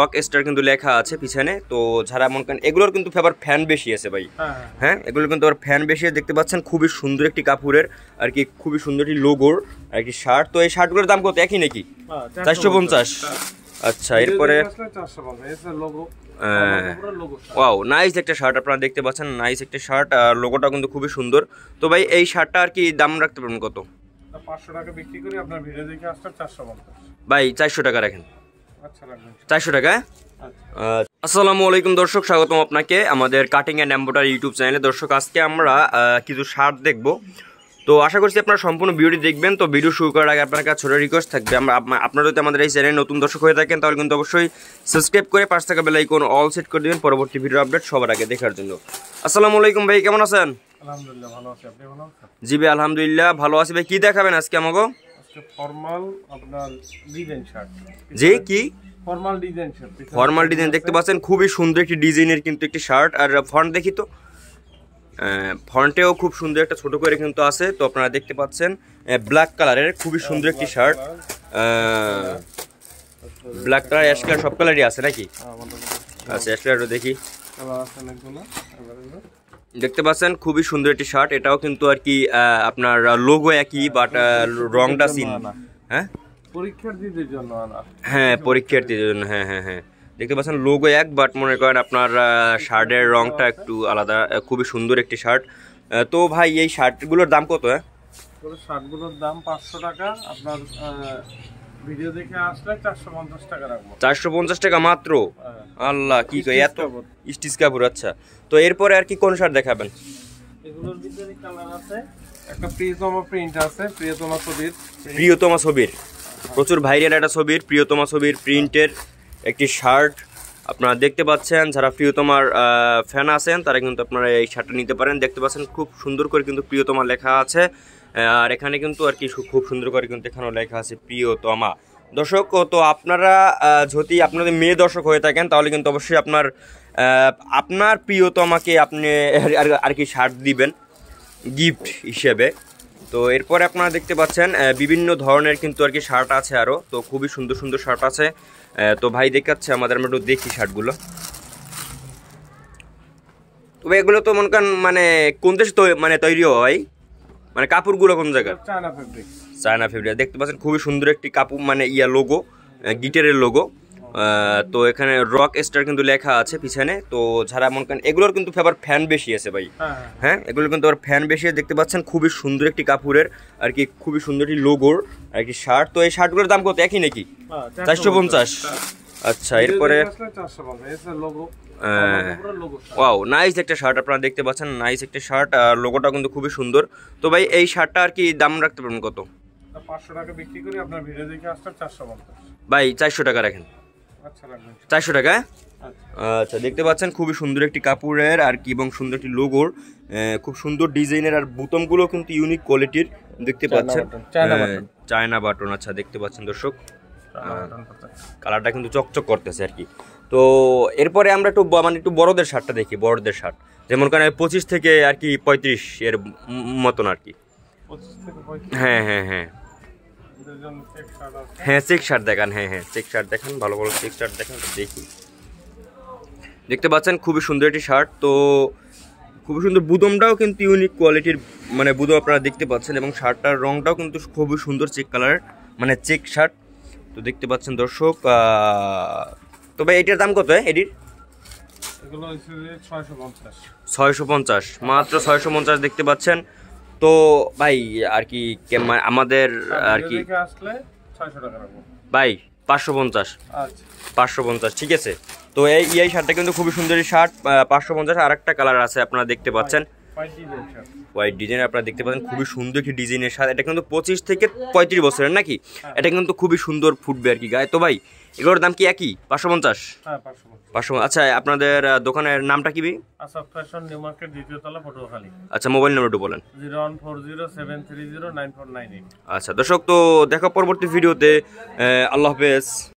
Rock star কিন্তু লেখা আছে পিছনে। তো যারা মনে করেন এগুলোর কিন্তু ফেভার ফ্যান বেশি আছে ভাই। হ্যাঁ, এগুলোর কিন্তু আবার ফ্যান বেশি দেখতে পাচ্ছেন। খুবই সুন্দর একটি কাপড়ের আর কি, খুবই সুন্দর একটি লোগোর আর কি শার্ট। তো এই শার্টগুলোর দাম কত? একই নাকি? 450। আচ্ছা, এরপরে ওয়াও, নাইস একটা শার্ট আপনারা দেখতে পাচ্ছেন, নাইস একটা শার্ট। লোগোটা কিন্তু খুবই সুন্দর। তো ভাই এই শার্টটা আর কি দাম রাখতে পারবেন কত? 500 টাকা বিক্রি করি, আপনার ভিডিও দেখে আসলে 450। ভাই 400 টাকা রাখেন। আচ্ছা, রাখবেন 400 টাকা। আসসালামু আলাইকুম দর্শক, স্বাগতম আপনাকে আমাদের কাটিং অ্যান্ড এমব্রয়ডারি ইউটিউব চ্যানেলে। দর্শক আজকে আমরা কিছু শার্ট দেখব। তো আশা করছি আপনারা সম্পূর্ণ ভিডিওটি দেখবেন। তো ভিডিও শুরু করার আগে আপনার কাছে ছোটো রিকোয়েস্ট থাকবে, আপনারা যদি আমাদের এই চ্যানেলে নতুন দর্শক হয়ে থাকেন তাহলে কিন্তু অবশ্যই সাবস্ক্রাইব করে পাশে থাকা বেল আইকন অল সেট করে দেবেন পরবর্তী ভিডিও আপডেট সবার আগে দেখার জন্য। আসসালামু আলাইকুম ভাই, কেমন আছেন? আলহামদুলিল্লাহ ভালো আছি, আপনি ভালো আছেন? জি ভাই আলহামদুলিল্লাহ ভালো আছি। ভাই কি দেখাবেন আজকে আমাকে? আজকে ফর্মাল আপনার ডিজাইন শার্ট। জি কি? Formal design shirt. Formal design দেখতে পাচ্ছেন, খুবই সুন্দর একটি ডিজাইনের কিন্তু একটি শার্ট। আর ফন্ট দেখি তো, ফন্টেও খুব সুন্দর একটা ছোট করে কিন্তু আছে। তো আপনারা দেখতে পাচ্ছেন ব্ল্যাক কালারের খুবই সুন্দর একটি shirt. Black colour, ash colour সব কালারই আছে নাকি? আচ্ছা, অ্যাশ কালারও দেখি। দেখতে পাচ্ছেন খুবই সুন্দর একটি শার্ট। এটাও কিন্তু আর কি আপনার লোগো একই, বাট রংটা সিন। হ্যাঁ, পরীক্ষার্থীদের জন্য আনা। হ্যাঁ, পরীক্ষার্থীদের জন্য। হ্যাঁ হ্যাঁ হ্যাঁ, দেখতে পাচ্ছেন লোগো এক, বাট মনে করেন আপনার শার্টের রংটা একটু আলাদা। খুবই সুন্দর একটি শার্ট। তো ভাই এই শার্টগুলোর দাম কত? শার্টগুলোর দাম 500 টাকা, আপনার ভিডিও দেখে আসলে 450 টাকা রাখবো। 450 টাকা মাত্র? আল্লাহ, কি কই এত স্টিচ কাপড়। আচ্ছা, তো এরপরে আর কি কোন শার্ট দেখাবেন? এগুলোর ভিতরে কালার আছে, একটা প্রিয়তমা প্রিন্ট আছে, প্রিয়তমা ছবির। প্রিয়তমা ছবির প্রচুর ভাইরাল একটা ছবির, প্রিয়তমা ছবির প্রিন্টের একটি শার্ট আপনারা দেখতে পাচ্ছেন। যারা প্রিয়তমার ফ্যান আছেন তারা কিন্তু আপনারা এই শার্টটা নিতে পারেন। দেখতে পাচ্ছেন খুব সুন্দর করে কিন্তু প্রিয়তমা লেখা আছে। আর এখানে কিন্তু আর কি খুব সুন্দর করে কিন্তু এখানেও লেখা আছে প্রিয়তমা। দর্শক, তো আপনারা যদি আপনাদের মেয়ে দর্শক হয়ে থাকেন তাহলে কিন্তু অবশ্যই আপনার প্রিয়তমাকে আপনি আর কি শার্ট দিবেন গিফট হিসেবে। তো এরপরে আপনারা দেখতে পাচ্ছেন বিভিন্ন ধরনের কিন্তু আর কি শার্ট আছে আরও। তো খুবই সুন্দর সুন্দর শার্ট আছে। তো ভাই দেখাচ্ছে আমাদের, আমরা একটু দেখি শার্টগুলো। তবে এগুলো তো মনে করেন মানে কোন দেশে মানে তৈরি হয়, মানে কাপড়গুলো কোন জায়গায়? China fabric. China fabric. দেখতে পাচ্ছেন খুবই সুন্দর একটি কাপড়, মানে লোগো, গিটারের লোগো। তো এখানে রক স্টার কিন্তু লেখা আছে পিছনে। তো যারা মনে করেন এগুলোর কিন্তু ফেভার ফ্যান বেশি আছে ভাই। হ্যাঁ, এগুলোর কিন্তু আবার ফ্যান বেশি দেখতে পাচ্ছেন। খুবই সুন্দর একটি কাপড়ের আর কি, খুবই সুন্দর একটি লোগোর আর কি শার্ট। তো এই শার্টগুলোর দাম কত? একই নাকি? 450। আচ্ছা, এরপরে ওয়াও, নাইস একটা শার্ট আপনারা দেখতে পাচ্ছেন, নাইস একটা শার্ট। লোগোটা কিন্তু খুবই সুন্দর। তো ভাই এই শার্টটা আর কি দাম রাখতে পারবেন কত? 500 টাকা বিক্রি করি, আপনার ভিডিও দেখে আসলে 450। ভাই 400 টাকা রাখেন। আচ্ছা, রাখবেন 400 টাকা। আচ্ছা, দেখতে পাচ্ছেন খুবই সুন্দর একটি কাপড়ের আর কি, এবং সুন্দর একটি লোগোর, খুব সুন্দর ডিজাইনের। আর বোতামগুলো কিন্তু ইউনিক কোয়ালিটির দেখতে পাচ্ছেন, চায়না বাটন। আচ্ছা, দেখতে পাচ্ছেন দর্শক কালারটা কিন্তু চকচক করতেছে আর কি। তো এরপরে আমরা একটু বড়দের শার্টটা দেখি। বড়দের শার্ট যেমন কারণ 25 থেকে আর কি 35 এর মতন আর কি। হ্যাঁ হ্যাঁ হ্যাঁ হ্যাঁ, চেক শার্ট দেখান। হ্যাঁ হ্যাঁ, চেক শার্ট দেখান, ভালো ভালো চেক শার্ট দেখান দেখি। দেখতে পাচ্ছেন খুবই সুন্দর একটি শার্ট। তো খুবই সুন্দর, বুদমটাও কিন্তু ইউনিক কোয়ালিটির, মানে বুদম আপনারা দেখতে পাচ্ছেন। এবং শার্টটার রংটাও কিন্তু খুবই সুন্দর, চেক কালারের, মানে চেক শার্ট। তো দেখতে পাচ্ছেন দর্শক। তবে এটার দাম কত? এটির 650, মাত্র 650 দেখতে পাচ্ছেন। তো ভাই আর কি আমাদের আর কি ভাই 550। 550 ঠিক আছে। তো এই শার্টটা কিন্তু খুবই সুন্দর শার্ট, 550। আর একটা কালার আছে আপনারা দেখতে পাচ্ছেন, হোয়াইট ডিজাইন আপনারা দেখতে পাচ্ছেন, খুবই সুন্দর একটি ডিজাইনের শার্ট। এটা কিন্তু 25 থেকে 35 বছরের নাকি? এটা কিন্তু খুবই সুন্দর ফুটবে আর কি গায়ে। তো ভাই এগুলোর দাম কি একই? 550। 550। আচ্ছা, আপনাদের দোকানের নামটা কি? আসাফ ফ্যাশন, নিউ মার্কেট, দ্বিতীয় তলা, পটুয়াখালী। আচ্ছা, মোবাইল নাম্বারটা বলেন। 01407309498। আচ্ছা দর্শক, তো দেখা পরবর্তী ভিডিওতে। আল্লাহ হাফেজ।